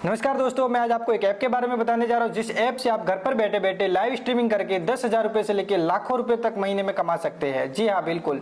नमस्कार दोस्तों, मैं आज आपको एक ऐप के बारे में बताने जा रहा हूं जिस ऐप से आप घर पर बैठे बैठे लाइव स्ट्रीमिंग करके 10,000 रुपए से लेकर लाखों रुपए तक महीने में कमा सकते हैं। जी हाँ, बिल्कुल।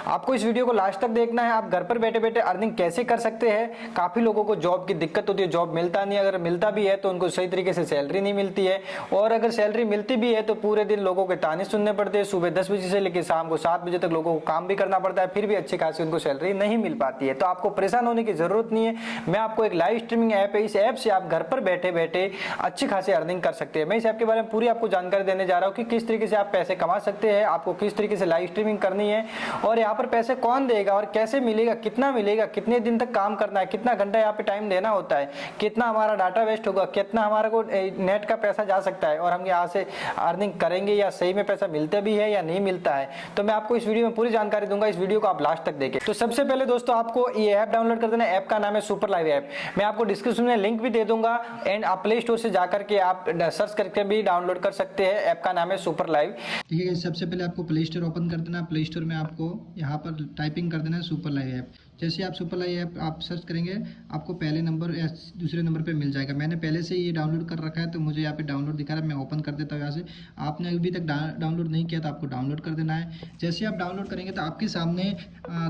आपको इस वीडियो को लास्ट तक देखना है। आप घर पर बैठे बैठे अर्निंग कैसे कर सकते हैं। काफी लोगों को जॉब की दिक्कत होती है, जॉब मिलता नहीं, अगर मिलता भी है तो उनको सही तरीके से सैलरी नहीं मिलती है, और अगर सैलरी मिलती भी है तो पूरे दिन लोगों के ताने सुनने पड़ते हैं। सुबह 10 बजे से लेकर शाम को 7 बजे तक लोगों को काम भी करना पड़ता है, फिर भी अच्छी खासी उनको सैलरी नहीं मिल पाती है। तो आपको परेशान होने की जरूरत नहीं है। मैं आपको एक लाइव स्ट्रीमिंग ऐप है, इस ऐप से आप घर पर बैठे बैठे अच्छी खासी अर्निंग कर सकते हैं। मैं इस ऐप के बारे में पूरी आपको जानकारी देने जा रहा हूं कि किस तरीके से आप पैसे कमा सकते हैं, आपको किस तरीके से लाइव स्ट्रीमिंग करनी है, और यहाँ पर पैसे कौन देगा और कैसे मिलेगा, कितना मिलेगा, कितने दिन तक काम करना है, कितना घंटा यहाँ पे टाइम देना होता है, कितना हमारा डाटा वेस्ट होगा, कितना हमारे को नेट का पैसा जा सकता है, और हम यहाँ से अर्निंग करेंगे या सही में पैसा मिलता भी है या नहीं मिलता है। तो मैं आपको इस वीडियो में पूरी जानकारी दूंगा। इस वीडियो को आप लास्ट तक देखें। तो सबसे पहले दोस्तों आपको ये ऐप डाउनलोड कर देना है। ऐप का नाम है सुपर लाइव ऐप। मैं आपको डिस्क्रिप्शन में लिंक भी दे दूंगा, एंड आप प्ले स्टोर से जाकर के आप सर्च करके भी डाउनलोड कर सकते हैं। ऐप का नाम है सुपर लाइव। ठीक है, सबसे पहले आपको प्ले स्टोर ओपन कर देना है। प्ले स्टोर में आपको यहाँ पर टाइपिंग कर देना है सुपर लाइव ऐप। जैसे आप सुपर लाइव ऐप आप सर्च करेंगे, आपको पहले नंबर या दूसरे नंबर पे मिल जाएगा। मैंने पहले से ये डाउनलोड कर रखा है तो मुझे यहाँ पे डाउनलोड दिखा रहा है। मैं ओपन कर देता हूँ यहाँ से। आपने अभी तक डाउनलोड नहीं किया तो आपको डाउनलोड कर देना है। जैसे आप डाउनलोड करेंगे तो आपके सामने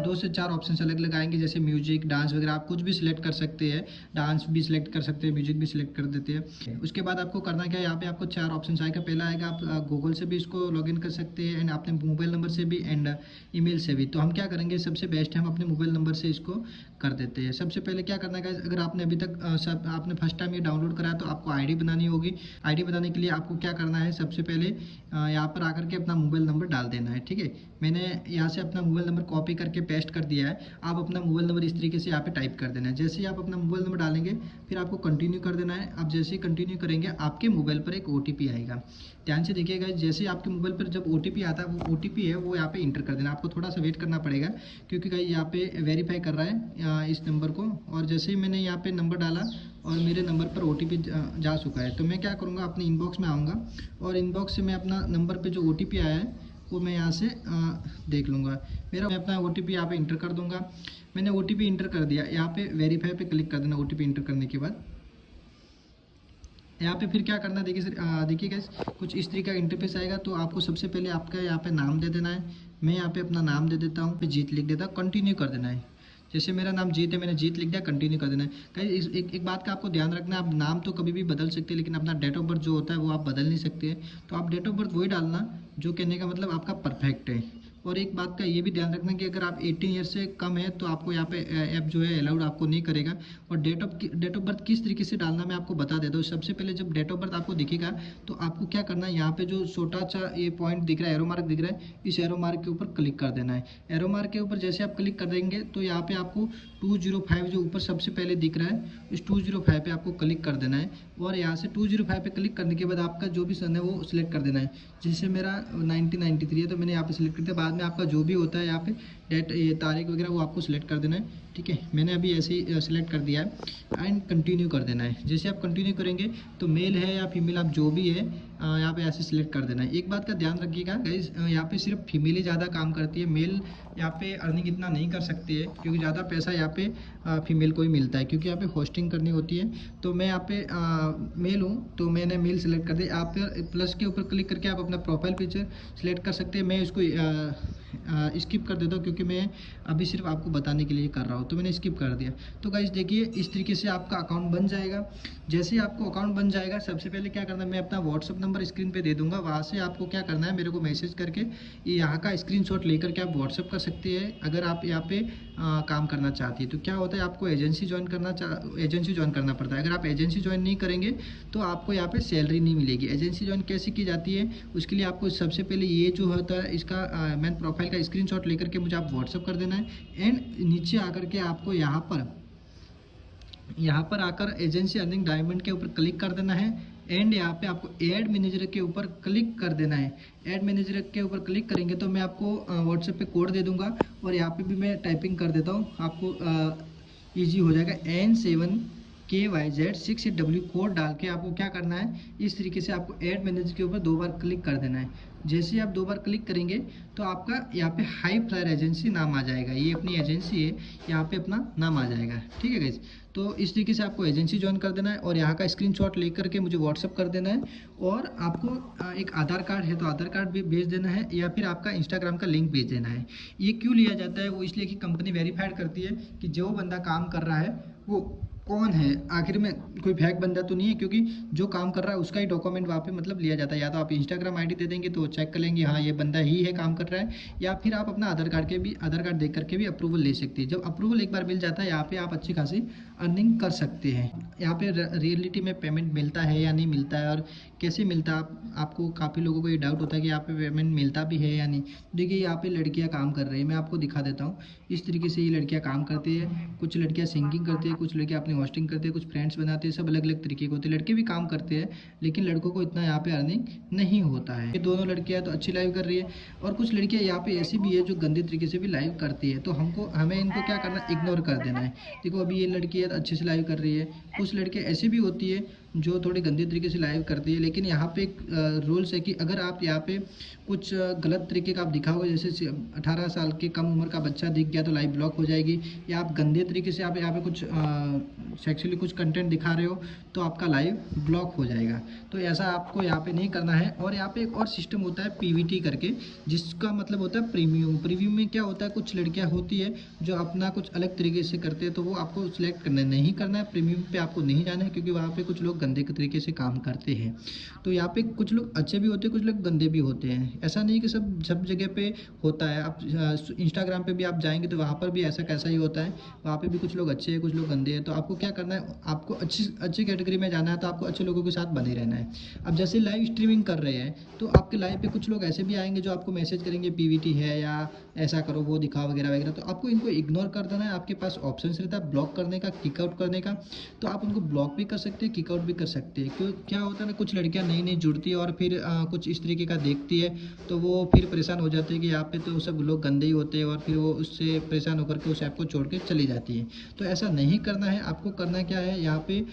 2 से 4 ऑप्शन अलग अलग आएंगे, जैसे म्यूजिक, डांस वगैरह। आप कुछ भी सिलेक्ट कर सकते हैं, डांस भी सिलेक्ट कर सकते हैं, म्यूजिक भी सिलेक्ट कर देते हैं। उसके बाद आपको करना क्या है, यहाँ पे आपको 4 ऑप्शन आएगा। पहला आएगा आप गूगल से भी इसको लॉगिन कर सकते हैं, एंड अपने मोबाइल नंबर से भी, एंड ईमेल से भी। तो हम क्या करेंगे, सबसे बेस्ट है हम अपने मोबाइल नंबर से इसको कर देते हैं। सबसे पहले क्या करना है, अगर आपने अभी तक आपने फर्स्ट टाइम ये डाउनलोड करा है तो आपको आईडी बनानी होगी। आईडी बनाने के लिए आपको क्या करना है, सबसे पहले यहाँ पर आकर के अपना मोबाइल नंबर डाल देना है। ठीक है, मैंने यहाँ से अपना मोबाइल नंबर कॉपी करके पेस्ट कर दिया है। आप अपना मोबाइल नंबर इस तरीके से यहाँ पे टाइप कर देना है। जैसे ही आप अपना मोबाइल नंबर डालेंगे फिर आपको कंटिन्यू कर देना है। आप जैसे ही कंटिन्यू करेंगे आपके मोबाइल पर एक OTP आएगा। ध्यान से देखिएगा, जैसे आपके मोबाइल पर जब OTP आता है, वो OTP है वो यहाँ पे इंटर कर देना। आपको थोड़ा सा वेट करना पड़ेगा क्योंकि गाइस यहाँ पे वेरीफाई कर रहा है इस नंबर को। और जैसे ही मैंने यहाँ पे नंबर डाला और मेरे नंबर पर OTP जा चुका है, तो मैं क्या करूँगा, अपने इनबॉक्स में आऊँगा और इनबॉक्स से मैं अपना नंबर पे जो OTP आया है वो मैं यहाँ से देख लूँगा। मैं अपना OTP यहाँ पे इंटर कर दूँगा। मैंने OTP इंटर कर दिया। यहाँ पे वेरीफाई पे क्लिक कर देना। OTP इंटर करने के बाद यहाँ पे फिर क्या करना है, देखिए गाइस, कुछ इस तरीके का इंटरफेस आएगा। तो आपको सबसे पहले आपका यहाँ पे नाम दे देना है। मैं यहाँ पे अपना नाम दे देता हूँ, जीत लिख देता हूँ, कंटिन्यू कर देना है। जैसे मेरा नाम जीत है, मैंने जीत लिख दिया, कंटिन्यू कर देना है। गाइस एक बात का आपको ध्यान रखना है, आप नाम तो कभी भी बदल सकते हैं लेकिन अपना डेट ऑफ बर्थ जो होता है वो आप बदल नहीं सकते हैं। तो आप डेट ऑफ बर्थ वही डालना जो कहने का मतलब आपका परफेक्ट है। और एक बात का ये भी ध्यान रखना कि अगर आप 18 ईयर से कम है तो आपको यहाँ पे ऐप जो है अलाउड आपको नहीं करेगा। और डेट ऑफ बर्थ किस तरीके से डालना मैं आपको बता देता हूँ। सबसे पहले जब डेट ऑफ बर्थ आपको दिखेगा तो आपको क्या करना है, यहाँ पे जो छोटा सा ये पॉइंट दिख रहा है, एरो मार्क दिख रहा है, इस एरो मार्क के ऊपर क्लिक कर देना है। एरो मार्क के ऊपर जैसे आप क्लिक कर देंगे तो यहाँ पे आपको 205 जो ऊपर सबसे पहले दिख रहा है, इस 205 पे आपको क्लिक कर देना है। और यहाँ से 205 पे क्लिक करने के बाद आपका जो भी सन है वो सिलेक्ट कर देना है। जैसे मेरा 1993 है तो मैंने यहाँ पे सिलेक्ट कर दिया। बाद में आपका जो भी होता है यहाँ पे डेट, ये तारीख वगैरह वो आपको सिलेक्ट कर देना है। ठीक है, मैंने अभी ऐसे ही सिलेक्ट कर दिया है एंड कंटिन्यू कर देना है। जैसे आप कंटिन्यू करेंगे तो मेल है या फीमेल, आप जो भी है यहाँ पे ऐसे सिलेक्ट कर देना है। एक बात का ध्यान रखिएगा गाइस, यहाँ पे सिर्फ फीमेल ही ज़्यादा काम करती है, मेल यहाँ पे अर्निंग इतना नहीं कर सकती है क्योंकि ज़्यादा पैसा यहाँ पे फीमेल को ही मिलता है, क्योंकि यहाँ पे होस्टिंग करनी होती है। तो मैं यहाँ पे मेल हूँ तो मैंने मेल सेलेक्ट कर दिया। आप प्लस के ऊपर क्लिक करके आप अपना प्रोफाइल पिक्चर सेलेक्ट कर सकते हैं। मैं इसको स्किप कर देता हूँ क्योंकि मैं अभी सिर्फ आपको बताने के लिए कर रहा हूँ, तो मैंने स्किप कर दिया। तो गाइस देखिए, इस तरीके से आपका अकाउंट बन जाएगा। जैसे ही आपको अकाउंट बन जाएगा, सबसे पहले क्या करना है, मैं अपना व्हाट्सअप नंबर स्क्रीन पे दे दूंगा। वहाँ से आपको क्या करना है, मेरे को मैसेज करके यहाँ का स्क्रीनशॉट लेकर के आप व्हाट्सअप कर सकते हैं अगर आप यहाँ पे काम करना चाहती है। तो क्या होता है, आपको एजेंसी ज्वाइन करना पड़ता है। अगर आप एजेंसी ज्वाइन नहीं करेंगे तो आपको यहाँ पे सैलरी नहीं मिलेगी। एजेंसी ज्वाइन कैसे की जाती है, उसके लिए आपको सबसे पहले ये जो होता है इसका मैन प्रोफाइल का स्क्रीनशॉट लेकर के मुझे आप व्हाट्सअप कर देना है। एंड नीचे आकर के आपको यहाँ पर आकर एजेंसी अर्निंग डायमंड के ऊपर क्लिक कर देना है। एंड यहाँ पे आपको ऐड मैनेजर के ऊपर क्लिक कर देना है। ऐड मैनेजर के ऊपर क्लिक करेंगे तो मैं आपको व्हाट्सएप पे कोड दे दूंगा, और यहाँ पे भी मैं टाइपिंग कर देता हूँ, आपको ईजी हो जाएगा। KYZ6W कोड डाल के आपको क्या करना है, इस तरीके से आपको ऐड मैनेजर के ऊपर 2 बार क्लिक कर देना है। जैसे ही आप 2 बार क्लिक करेंगे तो आपका यहाँ पे हाई फ्लायर एजेंसी नाम आ जाएगा। ये अपनी एजेंसी है, यहाँ पे अपना नाम आ जाएगा। ठीक है गाइस, तो इस तरीके से आपको एजेंसी ज्वाइन कर देना है और यहाँ का स्क्रीनशॉट लेकर के मुझे व्हाट्सअप कर देना है। और आपको एक आधार कार्ड है तो आधार कार्ड भी भेज देना है, या फिर आपका इंस्टाग्राम का लिंक भेज देना है। ये क्यों लिया जाता है, वो इसलिए कि कंपनी वेरीफाइड करती है कि जो बंदा काम कर रहा है वो कौन है, आखिर में कोई फेक बंदा तो नहीं है, क्योंकि जो काम कर रहा है उसका ही डॉक्यूमेंट वहाँ पे मतलब लिया जाता है। या तो आप इंस्टाग्राम आईडी दे देंगे तो चेक कर लेंगे हाँ ये बंदा ही है काम कर रहा है, या फिर आप अपना आधार कार्ड देख करके भी अप्रूवल ले सकते हैं। जब अप्रूवल एक बार मिल जाता है यहाँ पे आप अच्छी खासी अर्निंग कर सकते हैं। यहाँ पे रियलिटी में पेमेंट मिलता है या नहीं मिलता है और कैसे मिलता है, आपको काफ़ी लोगों को ये डाउट होता है कि यहाँ पे पेमेंट मिलता भी है या नहीं। देखिए यहाँ पे लड़कियाँ काम कर रही है, मैं आपको दिखा देता हूँ। इस तरीके से ये लड़कियाँ काम करती है, कुछ लड़कियाँ सिंगिंग करती है, कुछ लड़कियाँ अपनी होस्टिंग करती है, कुछ फ्रेंड्स बनाते हैं, सब अलग अलग तरीके के होते हैं। लड़के भी काम करते हैं लेकिन लड़कों को इतना यहाँ पे अर्निंग नहीं होता है। ये दोनों लड़कियाँ तो अच्छी लाइव कर रही है और कुछ लड़कियाँ यहाँ पे ऐसी भी है जो गंदे तरीके से भी लाइव करती है, तो हमें इनको क्या करना है, इग्नोर कर देना है। देखो अभी ये लड़की है तो अच्छे से लाइव कर रही है, कुछ लड़कियाँ ऐसी भी होती है जो थोड़ी गंदे तरीके से लाइव करती है। लेकिन यहाँ पे एक रूल्स है कि अगर आप यहाँ पे कुछ गलत तरीके का आप दिखाओगे, जैसे 18 साल के कम उम्र का बच्चा दिख गया तो लाइव ब्लॉक हो जाएगी, या आप गंदे तरीके से आप यहाँ पे कुछ सेक्सुअली कुछ कंटेंट दिखा रहे हो तो आपका लाइव ब्लॉक हो जाएगा। तो ऐसा आपको यहाँ पे नहीं करना है। और यहाँ पे एक और सिस्टम होता है PVT करके, जिसका मतलब होता है प्रीमियम। प्रीमियम में क्या होता है, कुछ लड़कियाँ होती है जो अपना कुछ अलग तरीके से करते हैं, तो वो आपको सिलेक्ट करना नहीं करना है। प्रीमियम पे आपको नहीं जाना है क्योंकि वहाँ पे कुछ लोग गंदे तरीके से काम करते हैं। तो यहाँ पे कुछ लोग अच्छे भी होते हैं, कुछ लोग गंदे भी होते हैं। ऐसा नहीं कि सब जगह पे होता है। आप इंस्टाग्राम पे भी आप जाएंगे तो वहाँ पर भी ऐसा कैसा ही होता है, वहाँ पे भी कुछ लोग अच्छे हैं कुछ लोग गंदे हैं। तो आपको क्या करना है, आपको अच्छी कैटेगरी में जाना है, तो आपको अच्छे लोगों के साथ बने रहना है। अब जैसे लाइव स्ट्रीमिंग कर रहे हैं तो आपके लाइव पे कुछ लोग ऐसे भी आएंगे जो आपको मैसेज करेंगे PVT है या ऐसा करो वो दिखाओ वगैरह वगैरह, तो आपको इनको इग्नोर कर देना है। आपके पास ऑप्शन रहता है ब्लॉक करने का, किक आउट करने का, तो आप उनको ब्लॉक भी कर सकते हैं, किक आउट भी कर सकते हैं। क्यों क्या होता है ना, कुछ लड़कियां नई नई जुड़ती है और फिर कुछ इस तरीके का देखती है तो वो फिर परेशान हो जाती है कि यहाँ पे तो सब लोग गंदे ही होते हैं, और फिर वो उससे परेशान होकर के उस ऐप को छोड़ के चली जाती है। तो ऐसा नहीं करना है। आपको करना क्या है, यहाँ पे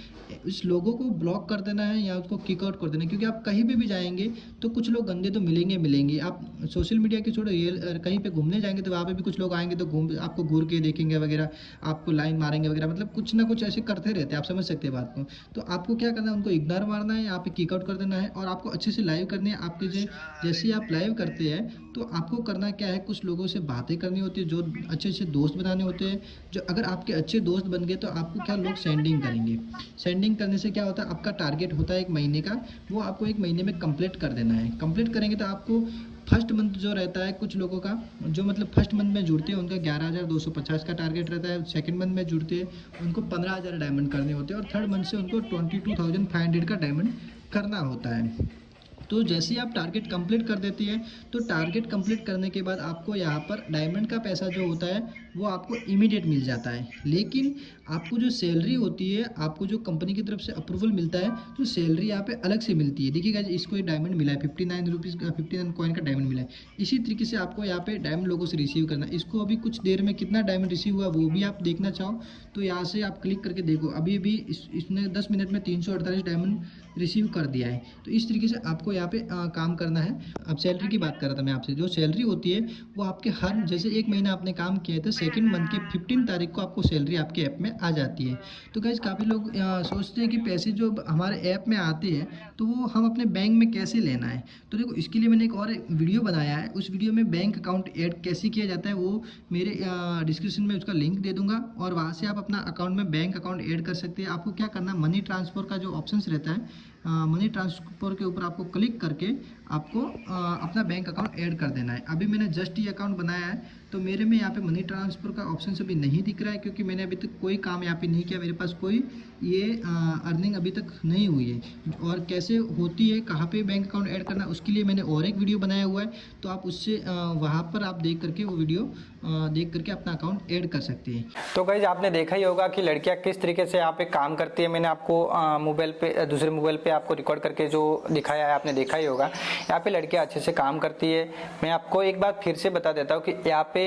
इस लोगों को ब्लॉक कर देना है या उसको किक आउट कर देना है, क्योंकि आप कहीं भी जाएंगे तो कुछ लोग गंदे तो मिलेंगे। आप सोशल मीडिया के छोड़ो कहीं पे घूमने जाएंगे तो वहाँ पे भी कुछ लोग आएंगे तो आपको घूर के देखेंगे वगैरह, आपको लाइन मारेंगे वगैरह, मतलब कुछ ना कुछ ऐसे करते रहते हैं। आप समझ सकते हैं बात को। तो आपको क्या करना है, उनको इग्नोर मारना है, यहाँ पे किक आउट कर देना है और आपको अच्छे से लाइव करनी है। आपके जैसे आप लाइव करते हैं तो आपको करना क्या है, कुछ लोगों से बातें करनी होती है, जो अच्छे दोस्त बनाने होते हैं। जो अगर आपके अच्छे दोस्त बन गए तो आपको क्या लोग सेंडिंग करेंगे। सेंडिंग करने से क्या होता है, आपका टारगेट होता है 1 महीने का, वो आपको 1 महीने में कंप्लीट कर देना है। कंप्लीट करेंगे तो आपको फर्स्ट मंथ जो रहता है कुछ लोगों का, जो मतलब फर्स्ट मंथ में जुड़ते हैं उनका 11,250 का टारगेट रहता है। सेकंड मंथ में जुड़ते हैं उनको 15,000 डायमंड करने होते हैं और थर्ड मंथ से उनको 22,500 का डायमंड करना होता है। तो जैसे ही आप टारगेट कंप्लीट कर देती है तो टारगेट कंप्लीट करने के बाद आपको यहाँ पर डायमंड का पैसा जो होता है वो आपको इमीडिएट मिल जाता है। लेकिन आपको जो सैलरी होती है, आपको जो कंपनी की तरफ से अप्रूवल मिलता है तो सैलरी यहाँ पे अलग से मिलती है। देखिए गाइस, इसको एक डायमंड मिला है 59 रुपीज़ का, 59 कॉइन का डायमंड मिला है। इसी तरीके से आपको यहाँ पे डायमंड लोगों से रिसीव करना है। इसको अभी कुछ देर में कितना डायमंड रिसीव हुआ वो भी आप देखना चाहो तो यहाँ से आप क्लिक करके देखो। अभी भी इसने 10 मिनट में 348 डायमंड रिसीव कर दिया है। तो इस तरीके से आपको यहाँ पे काम करना है। अब सैलरी की बात कर रहा था मैं आपसे, जो सैलरी होती है वो आपके हर, जैसे 1 महीना आपने काम किया है तो सेकंड मंथ के 15 तारीख को आपको सैलरी आपके ऐप में आ जाती है। तो गाइस काफ़ी लोग सोचते हैं कि पैसे जो हमारे ऐप में आते हैं तो वो हम अपने बैंक में कैसे लेना है। तो देखो इसके लिए मैंने एक और वीडियो बनाया है, उस वीडियो में बैंक अकाउंट ऐड कैसे किया जाता है वो मेरे डिस्क्रिप्शन में उसका लिंक दे दूंगा और वहाँ से आप अपना अकाउंट में बैंक अकाउंट ऐड कर सकते हैं। आपको क्या करना, मनी ट्रांसफ़र का जो ऑप्शन रहता है, मनी ट्रांसफ़र के ऊपर आपको क्लिक करके आपको अपना बैंक अकाउंट ऐड कर देना है। अभी मैंने जस्ट ये अकाउंट बनाया है तो मेरे में यहाँ पे मनी ट्रांसफ़र का ऑप्शन अभी नहीं दिख रहा है क्योंकि मैंने अभी तक कोई काम यहाँ पे नहीं किया, मेरे पास कोई ये अर्निंग अभी तक नहीं हुई है। और कैसे होती है, कहाँ पे बैंक अकाउंट ऐड करना, उसके लिए मैंने और एक वीडियो बनाया हुआ है, तो आप उससे वहाँ पर आप देख करके वो वीडियो देख करके अपना अकाउंट ऐड कर सकते हैं। तो गाइस आपने देखा ही होगा कि लड़कियां किस तरीके से यहाँ पे काम करती है। मैंने आपको मोबाइल पे, दूसरे मोबाइल पे आपको रिकॉर्ड करके जो दिखाया है आपने देखा ही होगा। यहाँ पे लड़कियां अच्छे से काम करती है। मैं आपको एक बात फिर से बता देता हूँ कि यहाँ पे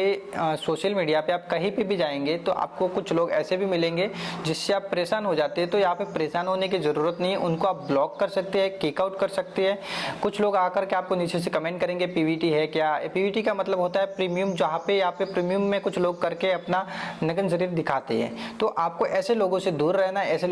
सोशल मीडिया यहाँ पे आप कहीं पे भी जाएंगे तो आपको कुछ लोग ऐसे भी मिलेंगे जिससे आप परेशान हो जाते हैं। तो यहाँ पे परेशान होने की जरूरत नहीं है, उनको आप ब्लॉक कर सकते हैं, किक आउट कर सकते हैं। कुछ लोग आकर के आपको नीचे से कमेंट करेंगे पीवीटी है क्या। पीवीटी का मतलब होता है प्रीमियम, जहाँ पे यहाँ पे प्रीमियम में कुछ लोग करके अपना नग्न शरीर दिखाते हैं। तो आपको ऐसे लोगों से दूर रहना है, ऐसे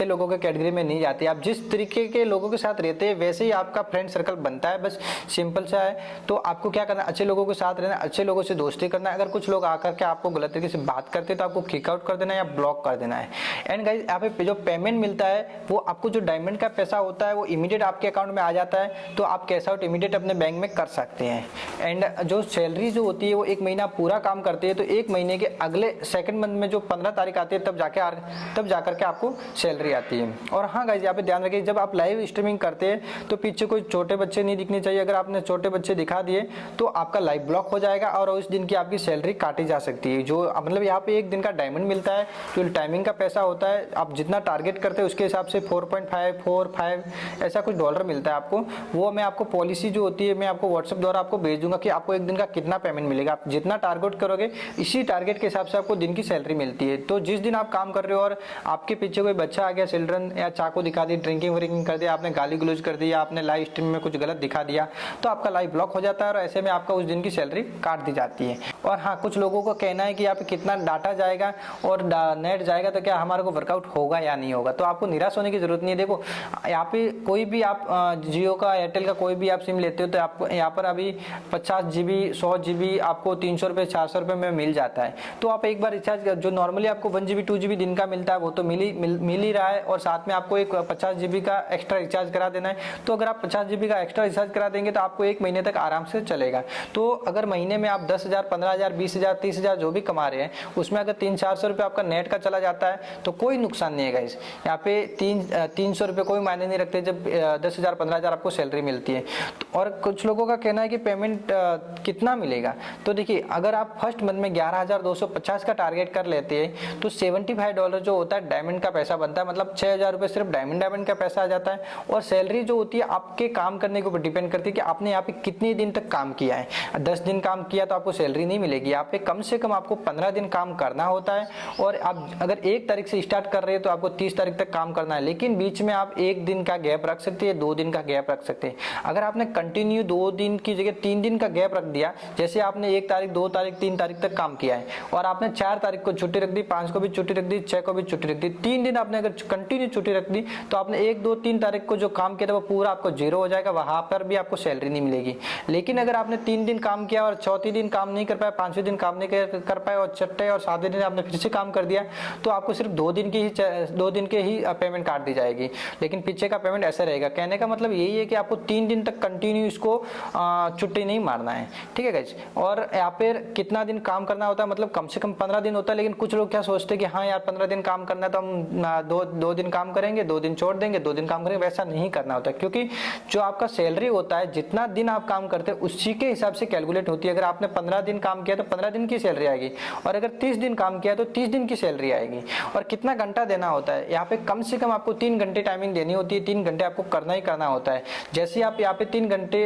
लोगों के कैटेगरी में नहीं जाते। आप जिस तरीके के लोगों के साथ रहते हैं वैसे ही आपका फ्रेंड सर्कल बनता है, बस सिंपल सा है। तो आपको क्या करना है, अच्छे लोगों के साथ रहना, अच्छे लोगों से दोस्ती करना है। अगर कुछ लोग आकर के आपको गलत तरीके से बात करते हैं तो आपको किक आउट कर देना है या ब्लॉक कर देना है। एंड गाइस यहाँ पे जो पेमेंट मिलता है वो आपको जो डायमंड का पैसा होता है वो इमीडिएट आपके अकाउंट में आ जाता है, तो आप कैश आउट इमीडिएट अपने बैंक में कर सकते हैं। एंड जो सैलरी जो होती है वो 1 महीना पूरा काम करती है, तो 1 महीने के अगले सेकंड मंथ में जो 15 तारीख आती है तब जाकर के आपको सैलरी आती है। और हाँ गाइस यहाँ पे ध्यान रखिए, जब आप लाइव स्ट्रीमिंग करते हैं तो पीछे कोई छोटे बच्चे नहीं दिखने चाहिए। अगर आपने छोटे बच्चे दिखा दिए तो आपका लाइव ब्लॉक हो जाएगा और उस दिन की आपकी सैलरी काटी जा सकती है। जो मतलब यहाँ पे 1 दिन का डायमंड मिलता है, जो टाइमिंग का पैसा होता है, आप जितना टारगेट करते हैं उसके हिसाब से 4.5 4.5 ऐसा कुछ डॉलर मिलता है आपको। वो मैं आपको पॉलिसी जो होती है मैं आपको व्हाट्सएप द्वारा आपको भेज दूंगा कि आपको 1 दिन का कितना पेमेंट मिलेगा। आप जितना टारगेट करोगे इसी टारगेट के हिसाब से आपको दिन की सैलरी मिलती है। तो जिस दिन आप काम कर रहे हो और आपके पीछे कोई बच्चा आ गया, चिल्ड्रन या चाकू दिखा दी, ड्रिंकिंग व्रिंकिंग कर दिया, आपने गाली गलौज कर दिया, आपने लाइव स्ट्रीम में कुछ गलत दिखा दिया, तो आपका लाइव ब्लॉक हो जाता है और ऐसे में आपका उस दिन की सैलरी काट दी जाती है। और हाँ, कुछ लोगों का कहना है कि यहाँ पे कितना डाटा जाएगा और नेट जाएगा तो क्या हमारे को वर्कआउट होगा या नहीं होगा। तो आपको निराश होने की जरूरत नहीं है। देखो यहाँ पे कोई भी आप जियो का, एयरटेल का कोई भी आप सिम लेते हो तो आपको यहाँ पर अभी 50 GB 100 GB आपको 300 रुपये 400 रुपये में मिल जाता है। तो आप एक बार रिचार्ज जो नॉर्मली आपको 1 GB 2 GB दिन का मिलता है वो तो मिल ही रहा है, और साथ में आपको एक 50 GB का एक्स्ट्रा रिचार्ज करा देना है। तो अगर आप 50 GB का एक्स्ट्रा रिचार्ज करा देंगे तो आपको 1 महीने तक आराम से चलेगा। तो अगर महीने में आप 10,000 15,000 20,000 30,000 जो भी कमा रहे हैं उसमें अगर 300-400 रुपये आपका नेट का चला जाता है तो कोई नुकसान नहीं है गाइस। यहाँ पे 300 रुपये कोई मायने नहीं रखते जब 10,000 15,000 आपको सैलरी मिलती है। और कुछ लोगों का कहना है कि पेमेंट कितना मिलेगा। तो देखिए अगर आप फर्स्ट मंथ में 11,250 का टारगेट कर लेते हैं तो $75 जो होता है डायमंड का पैसा बनता है, मतलब 6,000 रुपये सिर्फ डायमंड का पैसा आ जाता है। और सैलरी जो होती है आपके काम करने के ऊपर डिपेंड करती है कि आपने यहाँ पे कितने दिन तक काम किया है। 10 दिन काम किया तो आपको सैलरी नहीं मिलेगी, यहाँ पे कम से कम आपको 15 दिन काम करना होता है। और आप अगर 1 तारीख से स्टार्ट कर रहे हैं तो आपको 30 तारीख तक काम करना है, लेकिन बीच में आप 1 दिन का गैप रख सकते हैं, 2 दिन का गैप रख सकते हैं। अगर आपने कंटिन्यू 2 दिन की जगह 3 दिन का गैप रख दिया, जैसे आपने 1 तारीख 2 तारीख 3 तारीख तक काम किया है और आपने 4 तारीख को छुट्टी रख दी, 5 को भी छुट्टी रख दी, 6 को भी छुट्टी रख दी, 3 दिन आपने अगर कंटिन्यू छुट्टी रख दी तो आपने 1 2 3 तारीख को जो काम किया था वो पूरा आपको 0 हो जाएगा, वहां पर भी आपको सैलरी नहीं मिलेगी। लेकिन अगर आपने 3 दिन काम किया और चौथे दिन काम नहीं कर पाए, 5वें दिन काम नहीं कर पाए और छठे और 7वें दिन आपने फिर से काम कर दिया तो आपको सिर्फ 2 दिन के ही पेमेंट काट दी जाएगी, लेकिन पीछे का पेमेंट ऐसा रहेगा। कहने का मतलब यही है कि आपको 3 दिन तक कंटिन्यू इसको छुट्टी नहीं मारना है, ठीक है गाइस। और यहाँ पे कितना दिन काम करना होता है, मतलब कम से कम 15 दिन होता है। लेकिन कुछ लोग क्या सोचते हैं कि हाँ यार 15 दिन काम करना है तो हम 2 दिन काम करेंगे, 2 दिन छोड़ देंगे, 2 दिन काम करेंगे, वैसा नहीं करना होता। क्योंकि जो आपका सैलरी होता है जितना दिन आप काम करते हैं उसी के हिसाब से कैलकुलेट होती है। अगर आपने 15 दिन काम किया तो 15 दिन की सैलरी आएगी, और अगर 30 दिन काम किया तो 30 दिन की सैलरी आएगी। और कितना घंटा देना होता है, यहाँ पे कम से कम आपको 3 घंटे टाइमिंग देनी होती है, 3 घंटे आपको करना ही करना होता है। जैसे आप यहाँ पे 3 घंटे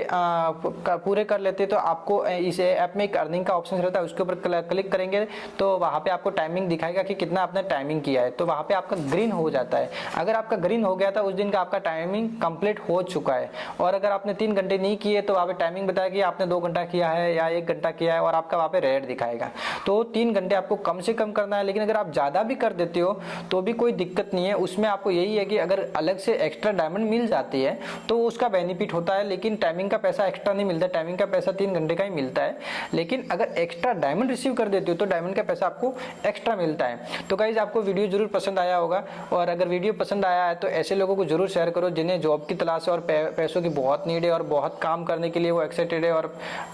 पूरे कर लेते हैं तो आपको इस ऐप में एक अर्निंग का ऑप्शन रहता है, उसके ऊपर क्लिक करेंगे तो वहाँ पे आपको टाइमिंग दिखाएगा कि कितना आपने टाइमिंग किया है, तो वहाँ पे आपका ग्रीन हो जाता है। अगर आपका ग्रीन हो गया था उस दिन का आपका टाइमिंग कंप्लीट हो चुका है। और अगर आपने 3 घंटे नहीं किए तो वहाँ पे टाइमिंग बताया कि आपने 2 घंटा किया है या 1 घंटा किया है, और आपका वहाँ पे रेड दिखाएगा। तो 3 घंटे आपको कम से कम करना है। लेकिन अगर आप ज़्यादा भी कर देते हो तो भी कोई दिक्कत नहीं है, उसमें आपको यही है कि अगर अलग से एक्स्ट्रा डायमंड मिल जाती है तो उसका बेनिफिट होता है, लेकिन टाइमिंग का पैसा एक्स्ट्रा नहीं मिलता। टाइमिंग का पैसा 3 घंटे का ही मिलता है, लेकिन अगर एक्स्ट्रा डायमंड रिसीव कर देते हो तो डायमंड का पैसा आपको एक्स्ट्रा मिलता है। तो गाइज आपको वीडियो जरूर पसंद आया होगा, और अगर वीडियो पसंद आया है तो ऐसे लोगों को जरूर शेयर करो जिन्हें जॉब की तलाश है और पैसों की बहुत नीड है और बहुत काम करने के लिए वो एक्साइटेड है और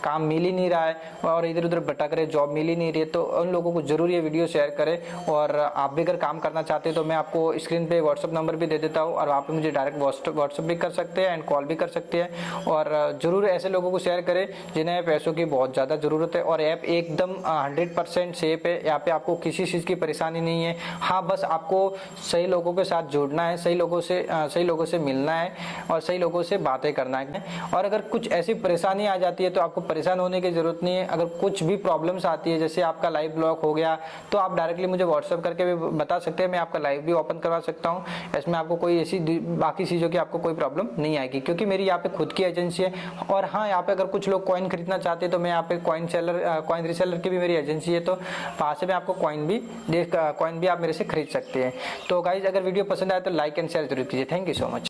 काम मिल ही नहीं रहा है और इधर उधर भटक रहे, जॉब मिल ही नहीं रही है। तो उन लोगों को जरूर ये वीडियो शेयर करें। और आप भी अगर काम करना चाहते हैं तो मैं आपको स्क्रीन पे व्हाट्सअप नंबर भी दे देता हूँ, और वहाँ पे मुझे डायरेक्ट व्हाट्सअप भी कर सकते हैं एंड कॉल भी कर सकते हैं। और जरूर ऐसे लोगों को शेयर करें जिन्हें पैसों की बहुत ज़्यादा ज़रूरत है। और ऐप एकदम 100% सेफ है, यहाँ पे आपको किसी चीज़ की परेशानी नहीं है। हाँ, बस आपको सही लोगों के साथ जुड़ना है, सही लोगों से मिलना है और सही लोगों से बातें करना है। और अगर कुछ ऐसी परेशानी आ जाती है तो आपको परेशान होने की जरूरत नहीं है। अगर कुछ भी प्रॉब्लम्स आती है, जैसे आपका लाइव ब्लॉक हो गया, तो आप डायरेक्टली मुझे व्हाट्सअप करके भी बता सकते हैं, मैं आपका लाइव भी ओपन करवा सकता हूँ। इसमें आपको कोई ऐसी बाकी चीज़ों की आपको कोई प्रॉब्लम नहीं आएगी, क्योंकि मेरी यहाँ पे खुद की एजेंसी है। और हाँ, यहाँ पे अगर कुछ लोग कॉइन खरीदना चाहते हैं तो मैं यहाँ पे कॉइन रीसेलर की भी मेरी एजेंसी है, तो वहाँ से मैं आपको कॉइन भी आप मेरे से खरीद सकते हैं। तो गाइज, अगर वीडियो पसंद आए तो लाइक एंड शेयर जरूर कीजिए। Thank you so much.